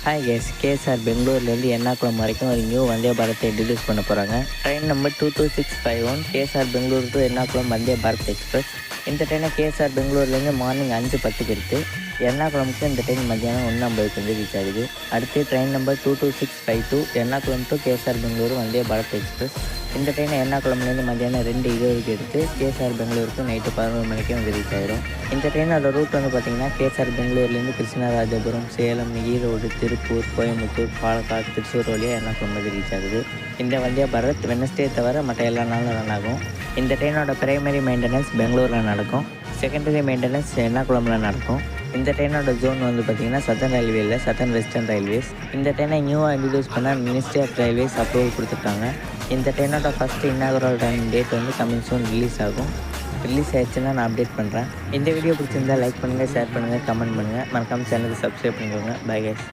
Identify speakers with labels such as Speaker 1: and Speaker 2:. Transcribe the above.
Speaker 1: Hi guys, KSR பெங்களூர்லேருந்து எர்ணாகுளம் வரைக்கும் ஒரு நியூ வந்தே பாரத்தை இன்ட்ரடியூஸ் பண்ண போகிறாங்க. Train number 22651 KSR Bangalore to Ernakulam Vande Bharat express. இந்த ட்ரெயினை கேஎஸ்ஆர் பெங்களூர்லேருந்து மார்னிங் 5:10க்கு எடுத்து எர்ணாகுளமுக்கு இந்த ட்ரெயின் மத்தியானம் 1:50க்கு வந்து ரீச் ஆகுது. அடுத்து train number 22652 Ernakulam to KSR Bangalore Vande Bharat express. இந்த ட்ரெயினை எர்ணாகுளம்லேருந்து மத்தியானம் 2:20க்கு எடுத்து கேஎஸ்ஆர் பெங்களூருக்கு நைட்டு 11 மணிக்கு வந்து ரீச் ஆகிடும். இந்த ட்ரெயினோட ரூட் வந்து பார்த்திங்கன்னா கேஎஸ்ஆர் பெங்களூர்லேருந்து கிருஷ்ணராஜபுரம், சேலம், ஈரோடு, திருப்பூர், கோயம்புத்தூர், பாலக்காடு, திருச்சூர் வழியாக எர்ணாகுளம் வந்து ரீச் ஆகுது. இந்த வந்தே பாரத் வெனஸ்டே தவிர மற்ற எல்லா நாளும் ரன் ஆகும். இந்த ட்ரெயினோட பிரைமரி மெயின்டெனன்ஸ் பெங்களூரில் நடக்கும். செகண்டரி மெயின்டெனன்ஸ் எர்ணாகுளமில் நடக்கும். இந்த ட்ரெயினோட ஜோன் வந்து பார்த்திங்கன்னா சதர்ன் ரயில்வேல சதர்ன் வெஸ்டர்ன் ரயில்வேஸ். இந்த ட்ரெயினை நியூவாக இன்ட்ரடியூஸ் பண்ண மினிஸ்ட்ரி ஆஃப் ரயில்வேஸ் அப்ரூவல் கொடுத்துருக்காங்க. இந்த ட்ரெயினோட ஃபஸ்ட்டு இன்னாகுரல் ட்ரெயின் டேட் வந்து கமிங் சூன் ரிலீஸ் ஆகும். ரிலீஸ் ஆயிடுச்சுன்னா நான் அப்டேட் பண்ணுறேன். இந்த வீடியோ பிடிச்சிருந்தா லைக் பண்ணுங்கள், ஷேர் பண்ணுங்கள், கமெண்ட் பண்ணுங்கள். மறக்காமல் சேனலுக்கு சப்ஸ்கிரைப் பண்ணிக்கோங்க. Bye guys.